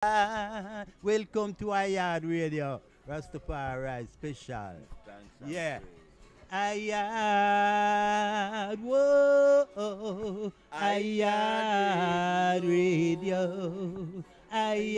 Welcome to Yaad Radio, Rastafari special. Thanks and Yeah. praise. Yaad, whoa, Ayad Yaad Radio. Radio. Yaad,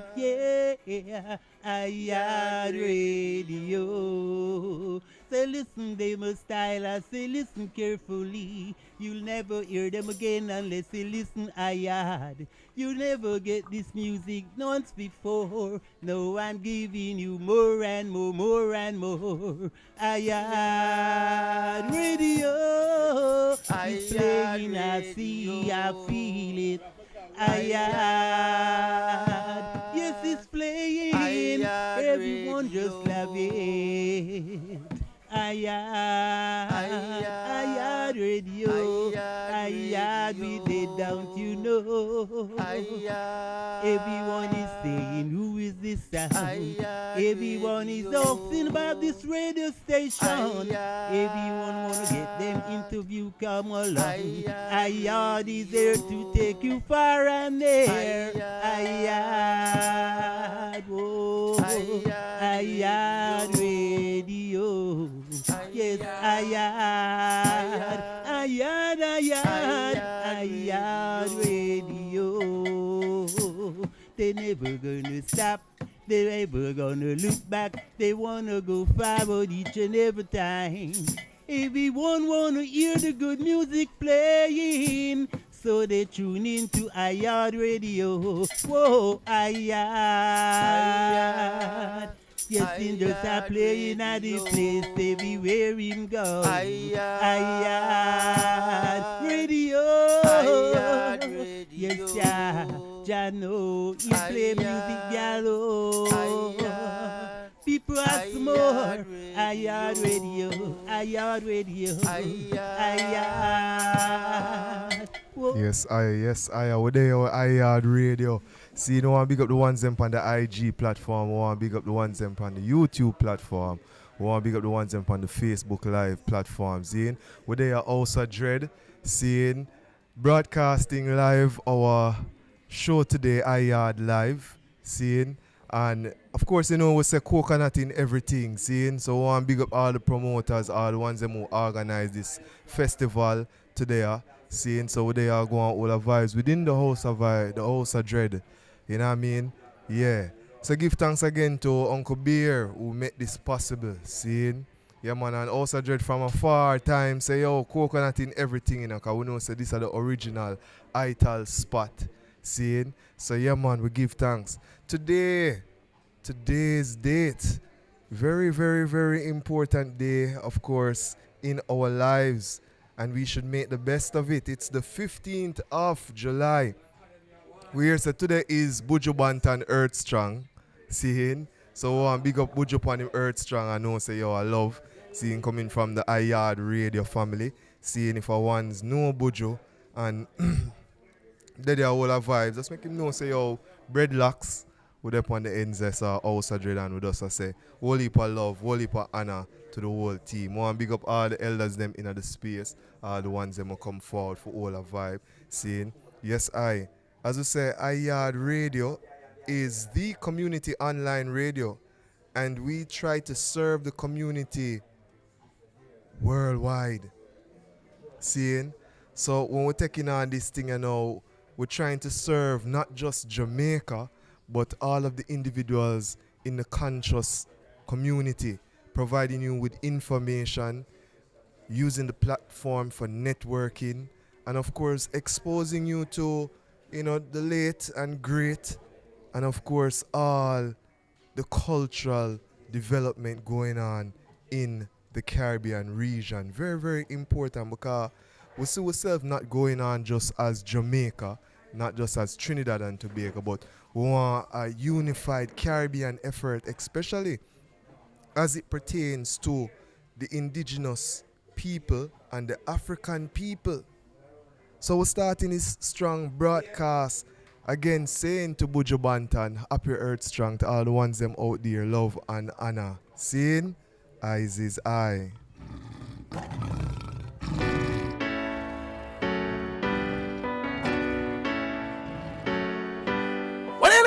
Ayad. yeah, Ayad Yaad Radio. Radio. Say listen, they must style us, say listen carefully. You'll never hear them again unless you listen Ayad. You never get this music once before. No, I'm giving you more and more, more and more. Ayad Radio is Ayad playing, I see, I feel Radio. it. Ayad, yes, it's Ayad. playing. Ayad Everyone just love Radio. it. Ayad, Ayad Ayad. Radio. Ayad Ayad, we did, don't you Radio. know? Everyone is saying, Ayad. who is this sound? Ayad Everyone is asking about Radio. this radio station. Everyone wanna get them Ayad. interview, come along. Ayad Ayad is there to take you far and near. Ayad. Ayad, whoa, Ayad Ayad Radio. Radio. Yes, Ayad. Ayad, Ayad, Ayad, Ayad Radio. They never gonna stop. They never gonna look back. They wanna go forward each and every time. Everyone wanna hear the good music playing. So they tune in to Ayad Radio. Whoa, Ayad. Yes, in just a Ayad playing at the place everywhere him go. Ayad Radio. Ayad Yes, Radio. yeah. Jano, he play music gallo. Ayad. People ask Ayad more. Radio. Ayad Radio. Ayad Radio. Ayad. Whoa. Yes, I. We're there with Yaad Radio. See, you know, I big up the ones them on the IG platform. We want to big up the ones them on the YouTube platform. We want to big up the ones them on the Facebook Live platform. Seeing, we're there also Dread. Seeing, broadcasting live our show today, Yaad Live. Seeing, and of course, you know, we say coconut in everything. Seeing, so we want to big up all the promoters, all the ones them who organize this festival today. Seeing, so they are going all the vibes within the house of the house of Dread. You know what I mean? Yeah. So give thanks again to Uncle Bear who made this possible. Seeing? Yeah, man, and also Dread from a far time say, yo, coconut in everything, you know, because we know say this are the original Ital spot. Seeing? So yeah, man, we give thanks. Today's date, very, very, very important day, of course, in our lives. And we should make the best of it. It's the 15th of July. We hear so today is Buju Banton Earth Strong. Seeing? So big up Buju upon him Earth Strong. I know say yo I love seeing coming from the Yaad Radio family. Seeing if I ones know Buju and they are all our vibes. Just make him know say yo breadlocks with up on the ends as house of Dread and with us I say whole heap of love, whole heap of honor to the whole team. Want big up all the elders them in the space, all the ones them will come forward for all our vibe. Seeing? Yes, as we say, Yaad Radio is the community online radio, and we try to serve the community worldwide. Seeing? So when we're taking on this thing, you know, we're trying to serve not just Jamaica, but all of the individuals in the conscious community, providing you with information, using the platform for networking, and of course exposing you to, you know, the late and great, and of course all the cultural development going on in the Caribbean region. Very, very important because we see ourselves not going on just as Jamaica, not just as Trinidad and Tobago, but we want a unified Caribbean effort, especially as it pertains to the indigenous people and the African people. So we're starting this strong broadcast again, saying to Buju Banton, happy Earth Strong to all the ones them out there, love and honor. Seeing? Eyes is eye.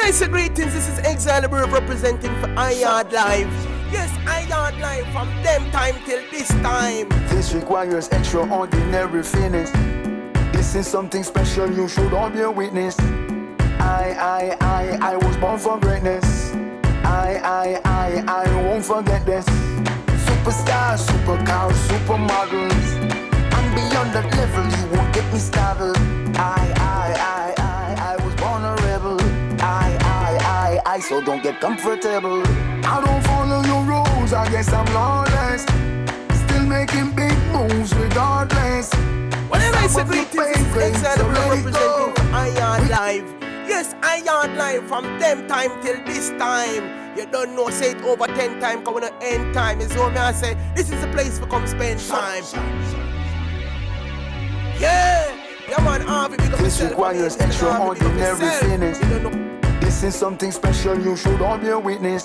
I say greetings, this is Exile Bird representing for Yaad Live. Yes, Yaad Live from them time till this time. This requires extraordinary fitness. This is something special, you should all be a witness. I was born for greatness. I won't forget this. Superstars, supercars, supermodels. And beyond that level, you won't get me started. I was born a rebel. So don't get comfortable. I don't follow your rules, I guess I'm lawless. Still making big moves regardless. Whenever I say greetings, this is Exile representing for Yaad Live. Yes, Yaad Live from them time till this time. You don't know, say it over 10 times, come on the end time. Is what me I say, this is the place for come spend time. Yeah, man, Harvey, because this requires extraordinary fitness. This is something special, you should all be a witness.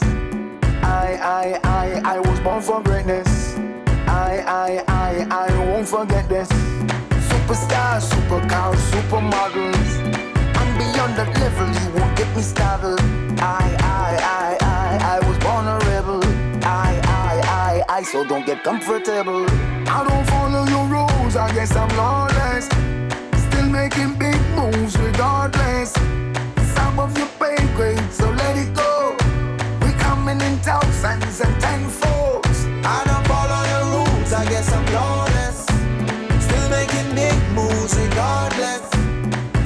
I was born for greatness. I won't forget this. Superstars, supercars, supermodels. And beyond that level, you won't get me started. I was born a rebel. So don't get comfortable. I don't follow your rules, I guess I'm lawless. Still making big moves regardless. Some of your pay grade, so let it go. We coming in thousands and tenfolds. I don't follow your rules, I guess I'm lawless. Still making big moves regardless.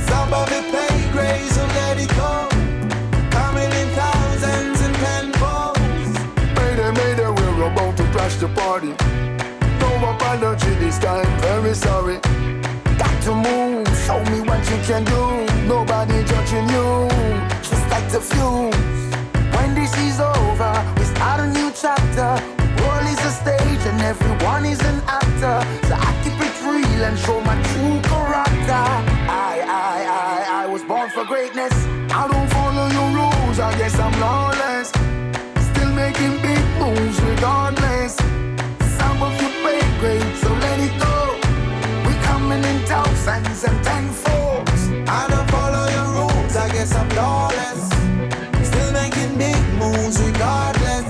Some of it pay grade, so let it go. Coming in thousands and tenfolds. Mayday, we're about to crash the party. No apology this time, very sorry. Got to move, show me what you can do. Nobody judging you, just like the fuse. When this is over, we start a new chapter. World is a stage and everyone is an actor. So I keep it real and show my true character. I was born for greatness. I don't follow your rules, I guess I'm lawless. Still making big moves regardless. Some of you pay great, so let it go. We coming in thousands and tenfolds. I don't follow your rules, I guess I'm lawless. Still making big moves regardless.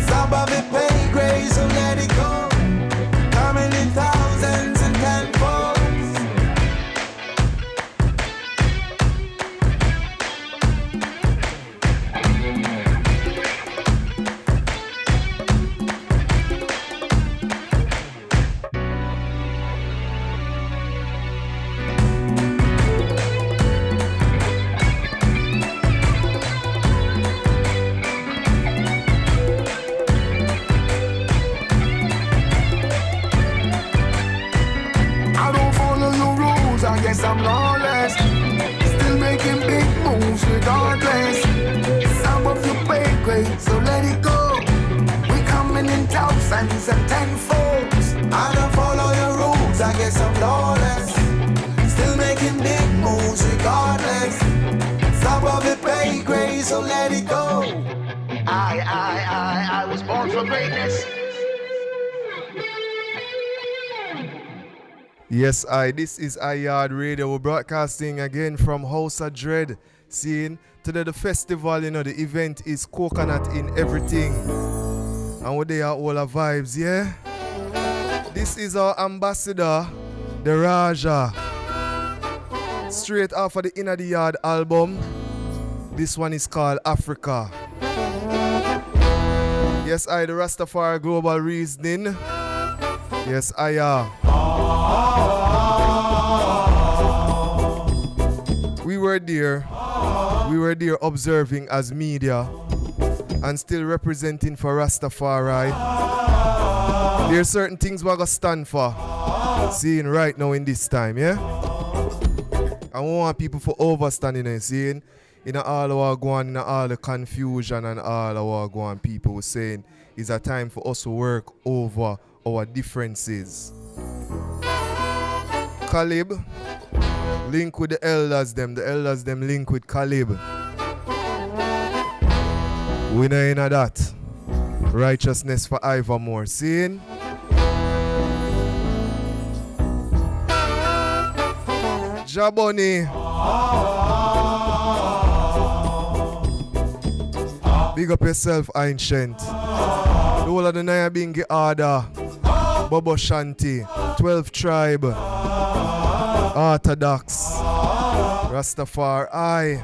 Some of it pay grade, so let it go. Coming in thousands and tenfolds. I'm lawless, still making big moves regardless. Some of you pay great, so let it go. We coming in thousands and tenfolds. I don't follow your rules, I guess I'm lawless. Still making big moves regardless. Some of it pay grade, so let it go. I was born for greatness. Yes, this is Yaad Radio. We're broadcasting again from House of Dread. Seeing today the festival, the event is coconut in everything. And we there all our vibes, yeah? This is our ambassador, the Raja. Straight off of the Inna the Yard album. This one is called Africa. Yes, the Rastafari Global Reasoning. Yes, We were there observing as media and still representing for Rastafari. There are certain things we're going to stand for, seeing right now in this time, yeah? I want people for overstanding and seeing in all our going, in all the confusion and all our going, people were saying it's a time for us to work over our differences. Caleb, link with the elders them link with Caleb. We know in that. Righteousness for evermore. Seeing? Jaboni. Big up yourself, Ancient. The whole of the Nyabingi Order. Bobo Shanti. 12 Tribe. Orthodox. Rastafari.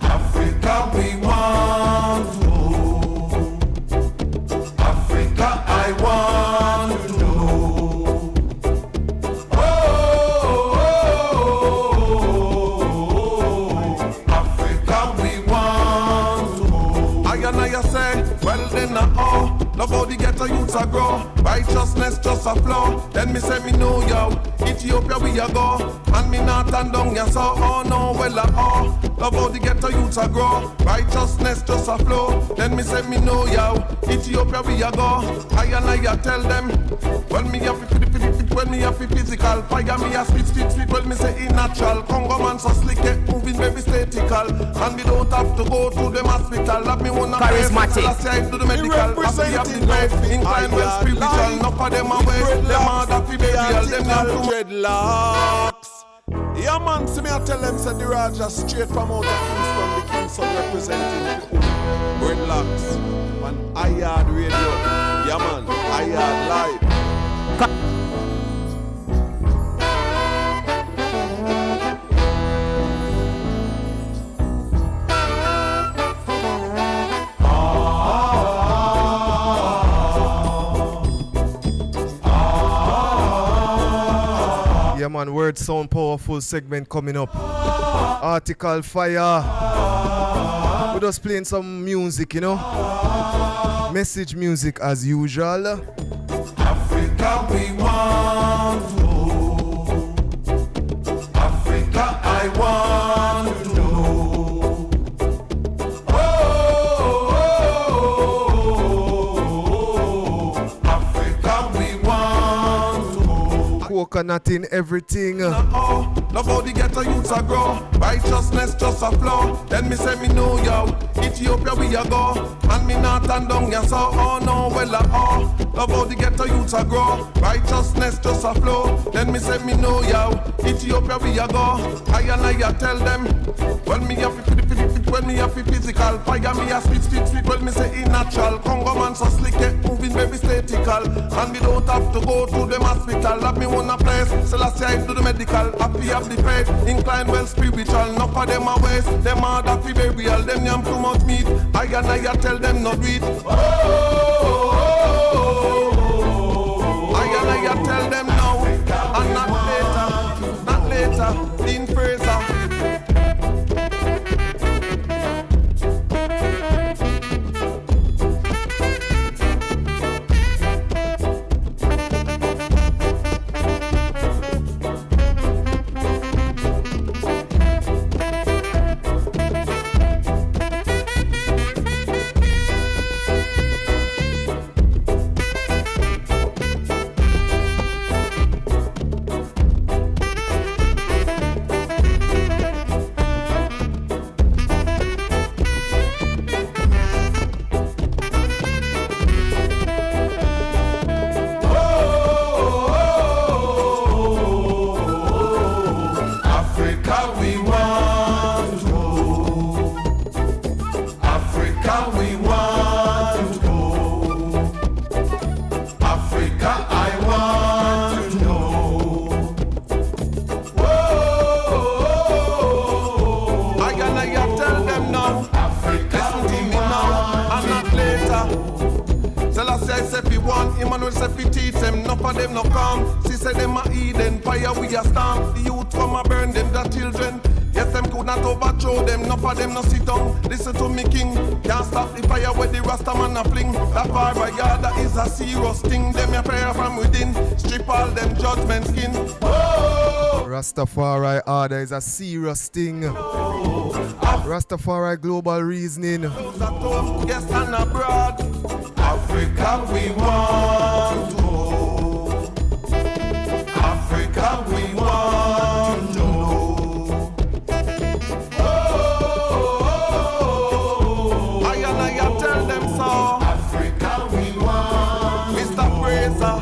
Africa we want to know. Africa I want to know. Oh, Africa we want to know. I say, well then love how the ghetto youths a grow. Righteousness just a flow. Then me say me know yo. Ethiopia we a go. And me not and down ya so oh no well love how the ghetto youths a grow. Righteousness just a flow. Then me say me know yo. Ethiopia we a go. I tell them. When me have to when me have to physical. Fire me a spit. When me say in natural. Congo man so slick it. Moving baby statical. And we don't have to go to the hospital. Love me wanna KarisMa'atic. Last time do the medical. After you have the faith. Incline well spiritual. Enough of them away. Them are the burial. Them not dreadlocks. Yeah man, see me I tell them say the Raja straight from out of Kingston. The Kingston representing dreadlocks. Man, Yaad radio. Yeah man, Yaad live. Yeah man, word sound powerful segment coming up. Article fire. We're just playing some music, you know. Message music as usual. Africa we want to know. Africa I want to know. Africa we want to know. Coconut in everything. Love how the ghetto youths a grow. Righteousness just a flow. Then me say me know yo. Ethiopia we a go. And me not and down ya so oh no well love how the ghetto youths a grow. Righteousness just a flow. Then me say me know yo. Ethiopia we a go. I tell them. When me have to when me have to physical. Fire me a spit. When me say in natural. Congo man so slick it. Moving baby statical. And we don't have to go to the hospital. Love me one a place. So last year I do the medical. Happy have the faith. Incline well spiritual. Enough of them a waste. Them are the burial. Them yam too much meat. I tell them not do it. I tell them now. And not later. In Fraser. Emmanuel say fi teach them, enough of them no come. She say them a Eden, fire we a storm. The youth come a burn them, the children. Yes, them could not overthrow them, enough of them no sit down. Listen to me, king. Can't stop the fire where the Rasta man a fling. That fire by God, that is a serious thing. Them a prayer from within. Strip all them judgment skin. Oh! Rastafari order is a serious thing. Rastafari global reasoning. Yes, and abroad. Africa we want to know. Africa we want to know. I tell them so. Africa we want. Mr. Fraser.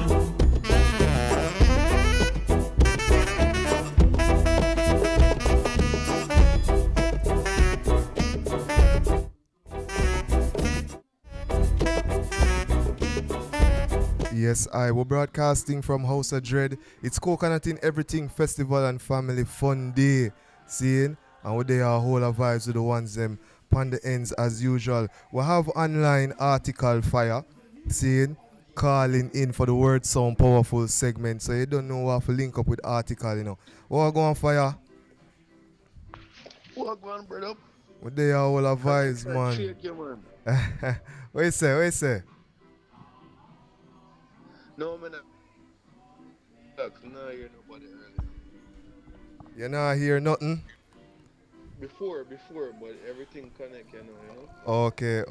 Yes, we're broadcasting from House of Dread. It's Coconut in Everything Festival and Family Fun Day. Seeing? And we there are whole of vibes with the ones them on the ends as usual. We have online article fire. Seeing? Calling in for the word sound powerful segment. So you don't know what to link up with article, you know. What go on fire? What going, brother? We there are whole of vibes, Connection man. shake you, man. What you say? What you say? No, man, no, hear nobody earlier. You not hear nothing? Before, but everything connect, you know. Okay,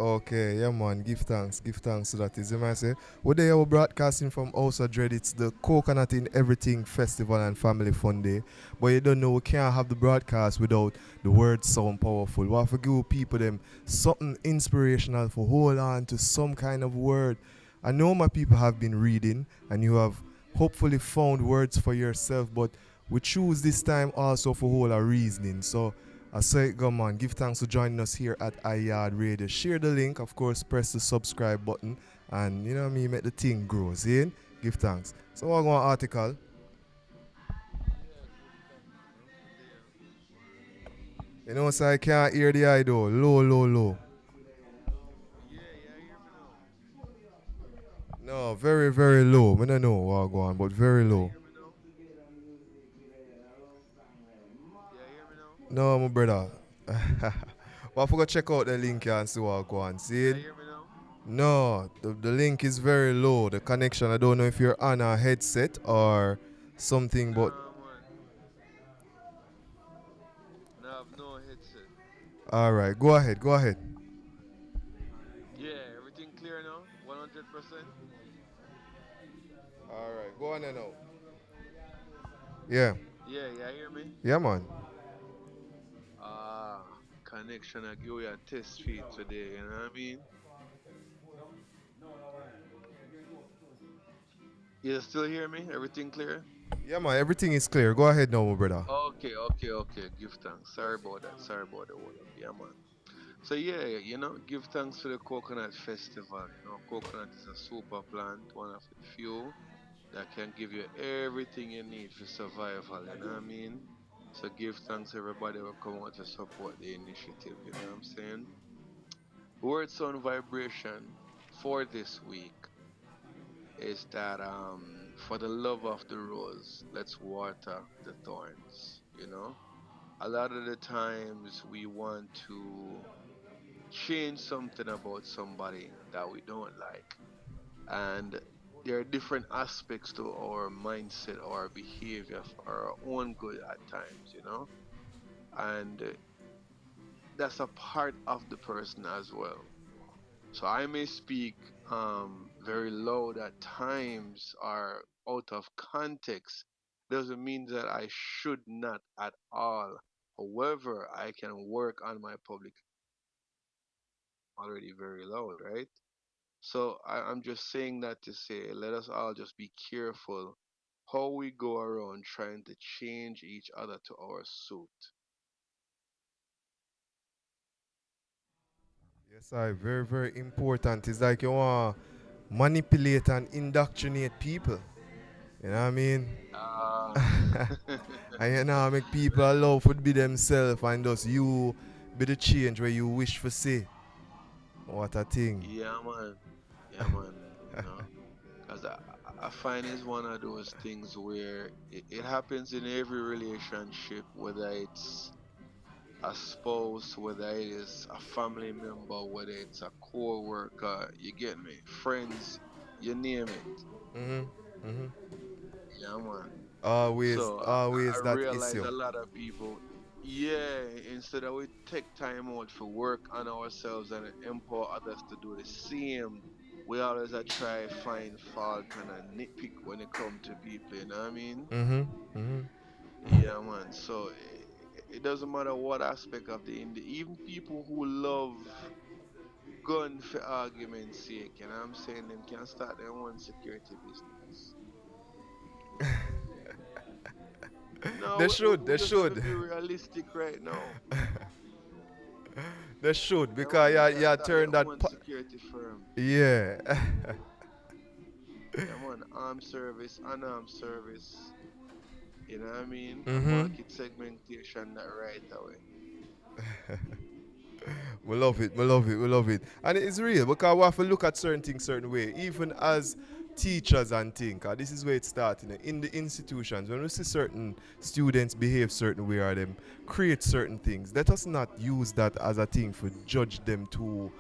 yeah man, give thanks to that. Is it I say? What they are broadcasting from House of Dread, it's the Coconut in Everything Festival and Family Fun Day. But you don't know, we can't have the broadcast without the word sound powerful. We have to give people them something inspirational for hold on to some kind of word. I know my people have been reading and you have hopefully found words for yourself, but we choose this time also for whole a reasoning. So I say, come on, give thanks for joining us here at Yaad Radio. Share the link, of course, press the subscribe button, and you know what I mean, make the thing grow. See? Give thanks. So, what going article? Yeah, give thanks, You know, so I can't hear the eye though. Low. Yeah, hear me now. No, very low. I don't know what going on, but very Yeah, low. hear me now. Yeah, hear me now. No, my brother. Well, I forgot to check out the link here and see what go on. See? Yeah, hear me now. No, the link is very low. The connection, I don't know if you're on a headset or something, but Nah, man. Nah, have no headset. all right, go ahead. Yeah, everything clear now. 100%. All right, go on now. Yeah, Yeah, hear me. yeah, man. Connection. I give you a test feed today. You know what I mean? You still hear me? Everything clear? Yeah, man. Everything is clear. Go ahead now, my brother. Okay. Give thanks. Sorry about that. Sorry about the hold up. Yeah, man. So yeah, give thanks for the coconut festival. Coconut is a super plant, one of the few that can give you everything you need for survival. You know what I mean? So give thanks everybody who come out to support the initiative. You know what I'm saying? Word sound vibration for this week is that for the love of the rose, let's water the thorns. A lot of the times we want to change something about somebody that we don't like. And there are different aspects to our mindset or our behavior for our own good at times. And that's a part of the person as well. So I may speak very loud at times or out of context. Doesn't mean that I should not at all. However, I can work on my public already very loud, right? So I'm just saying that to say, let us all just be careful how we go around trying to change each other to our suit. Yes, I very important. It's like you want to manipulate and indoctrinate people. You know what I mean? Ah, And you know, make people allow to be themselves and just you be the change where you wish for see. What a thing. yeah, man. Yeah, man. You know, because I find it's one of those things where it happens in every relationship, whether it's a spouse, whether it is a family member, whether it's a co-worker, you get me, friends, you name it. Mm-hmm. Mm-hmm. Yeah, man. Always, So I always that realize issue. a lot of people, yeah, instead of we take time out for work on ourselves and empower others to do the same, we always try find fault and a nitpick when it come to people. You know what I mean? Mm-hmm. Mm-hmm. Yeah, man. So it doesn't matter what aspect of even people who love gun for argument's sake. You know what I'm saying? Them can start their own security business. No, They we, we should, we they just have to should. be realistic right now. They should because Everyone can you start their turn that own security firm. yeah. Yeah, man, armed service, unarmed service. You know what I mean? And Mm-hmm. market segmentation that right away. We love it, we love it, we love it. And it's real because we have to look at certain things certain way, even as teachers and think. This is where it starts, in the institutions. When we see certain students behave certain way or them create certain things, let us not use that as a thing for judge them too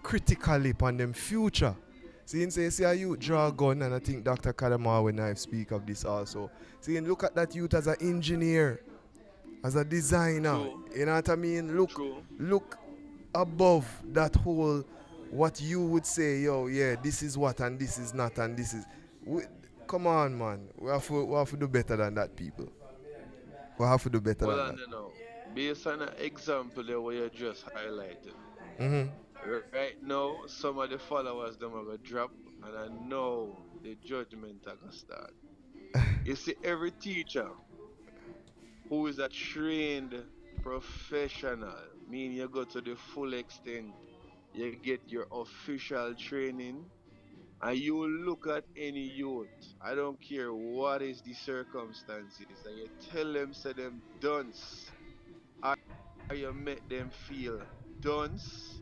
critically upon them future. See, see a youth draw a gun, and I think Dr. Kadama when I speak of this also. See, look at that youth as an engineer, as a designer. True, You know what I mean? Look above that whole what you would say, yo, yeah, this is what and this is not and this is. We, come on, man. We have to do better than that, people. We have to do better well, than and that. based on an example there where you just highlighted, Mm-hmm. right now, some of the followers them are gonna drop, and I know the judgment are gonna start. You see, every teacher who is a trained professional, meaning you go to the full extent, you get your official training, and you look at any youth, I don't care what is the circumstances, and you tell them, say them dunce, or you make them feel dunce.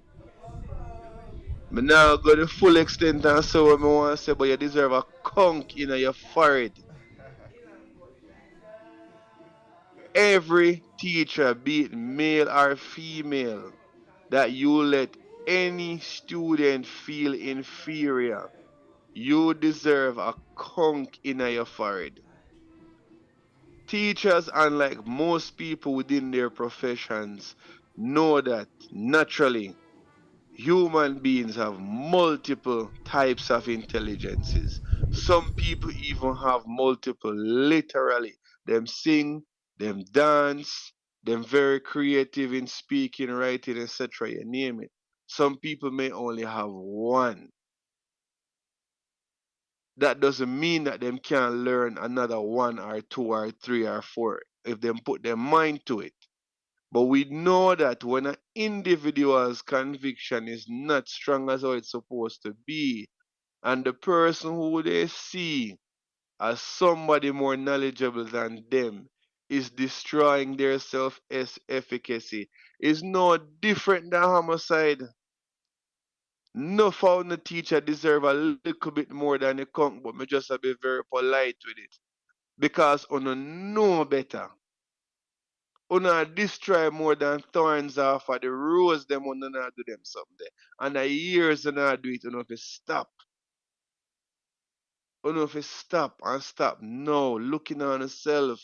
Me now go the full extent and say what me want to say, but you deserve a conk in your forehead. Every teacher, be it male or female, that you let any student feel inferior, you deserve a conk in your forehead. Teachers, unlike most people within their professions, know that naturally human beings have multiple types of intelligences. Some people even have multiple, literally. Them sing, them dance, them very creative in speaking, writing, etc. You name it. Some people may only have one. That doesn't mean that them can't learn another one or two or three or four if them put their mind to it. But we know that when an individual's conviction is not strong as how it's supposed to be, and the person who they see as somebody more knowledgeable than them is destroying their self efficacy, is no different than homicide. No found the teacher deserve a little bit more than the conk, but me just a be very polite with it. Because una know better. Una destroy more than thorns off of the rose them una not do them someday. And the years una do it, una fi stop. Una fi stop and stop now. Looking on yourself.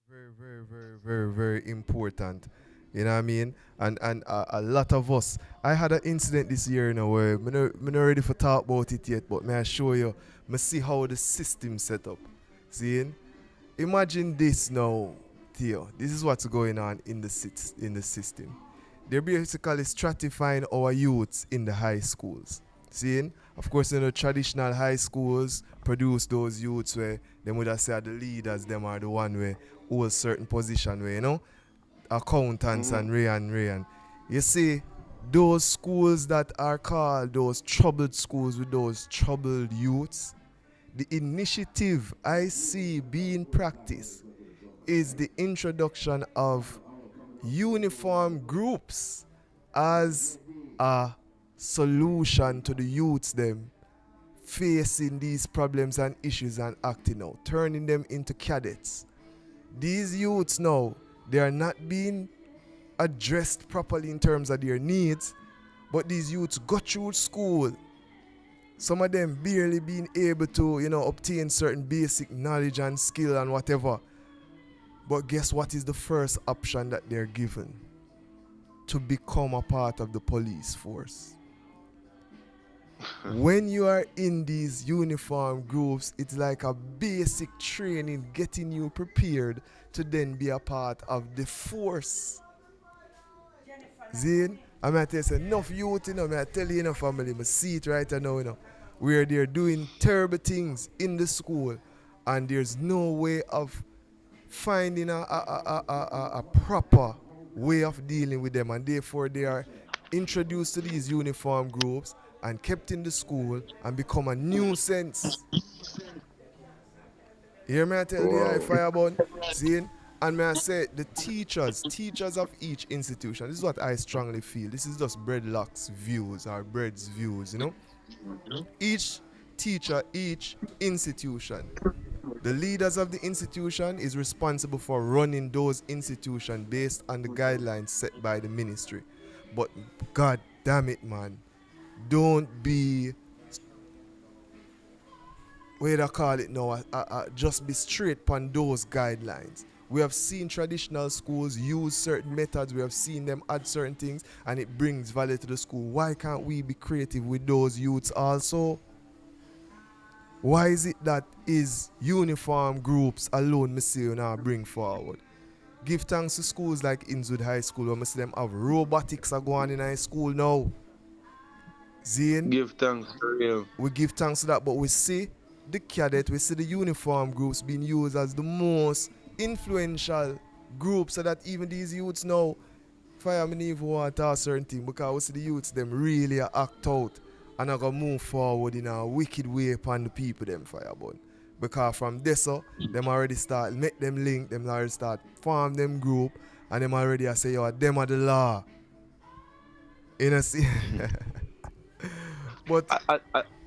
Very, very, very, very, very important. You know what I mean? And a lot of us. I had an incident this year, where I'm not ready for talk about it yet, but may I show you, me see how the system set up. Seeing? Imagine this now, Theo. This is what's going on in the system. They're basically stratifying our youths in the high schools. Seeing? Of course, traditional high schools produce those youths where they would have said the leaders, them are the one where hold certain position where, accountants Mm-hmm. and Ray and Ray. And you see, those schools that are called those troubled schools with those troubled youths, the initiative I see being practiced is the introduction of uniform groups as a solution to the youths them facing these problems and issues and acting out, turning them into cadets. These youths now, they are not being addressed properly in terms of their needs, but these youths go through school. Some of them barely being able to, obtain certain basic knowledge and skill and whatever. But guess what is the first option that they're given? To become a part of the police force. When you are in these uniform groups, it's like a basic training getting you prepared to then be a part of the force. Zane, I might tell you, enough youth, I tell you, family, I see it right now, where they're doing terrible things in the school, and there's no way of finding a proper way of dealing with them, and therefore they are introduced to these uniform groups and kept in the school and become a nuisance. Hear me I tell the eye Wow. fireball, seeing? And may I say the teachers of each institution, this is what I strongly feel. This is just Breadlock's views or Bread's views, you know. Each teacher, each institution, the leaders of the institution is responsible for running those institutions based on the guidelines set by the ministry. But God damn it, man, don't be what do I call it now? Just be straight on those guidelines. We have seen traditional schools use certain methods. We have seen them add certain things, and it brings value to the school. Why can't we be creative with those youths also? Why is it that is uniform groups alone me see you now bring forward? Give thanks to schools like Inwood High School where me see them have robotics are going in high school now. Zane, Give thanks for real. we give thanks to that, but we see the cadet, we see the uniform groups being used as the most influential group so that even these youths now fire me even want to a certain thing because we see the youths them really act out and are gonna move forward in a wicked way upon the people them fireball. Because from this so them already start make them link, them already start form them group and them already I say yo them are the law. You know see but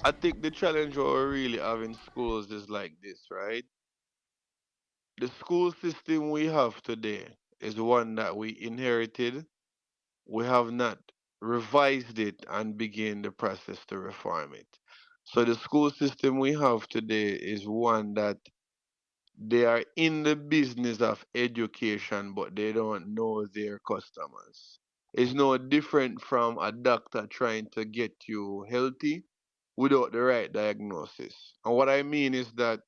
I think the challenge what we really have in schools is like this, right? The school system we have today is one that we inherited. We have not revised it and begin the process to reform it. So the school system we have today is one that they are in the business of education, but they don't know their customers. It's no different from a doctor trying to get you healthy without the right diagnosis. And what I mean is that,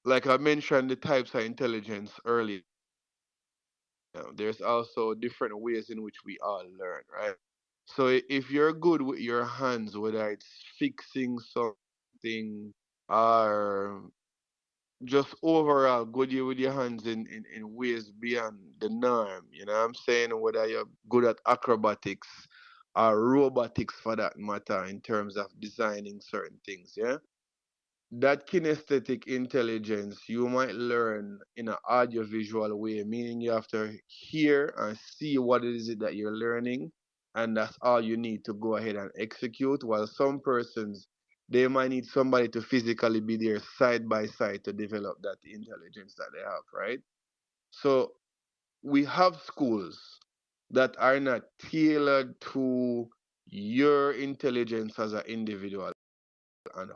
like I mentioned, the types of intelligence earlier, there's also different ways in which we all learn, right? So if you're good with your hands, whether it's fixing something or just overall good with your hands in ways beyond the norm, you know what I'm saying? Whether you're good at acrobatics or robotics for that matter in terms of designing certain things, yeah? That kinesthetic intelligence you might learn in an audiovisual way, meaning you have to hear and see what it is that you're learning, and that's all you need to go ahead and execute. While some persons they might need somebody to physically be there side by side to develop that intelligence that they have, right? So we have schools that are not tailored to your intelligence as an individual and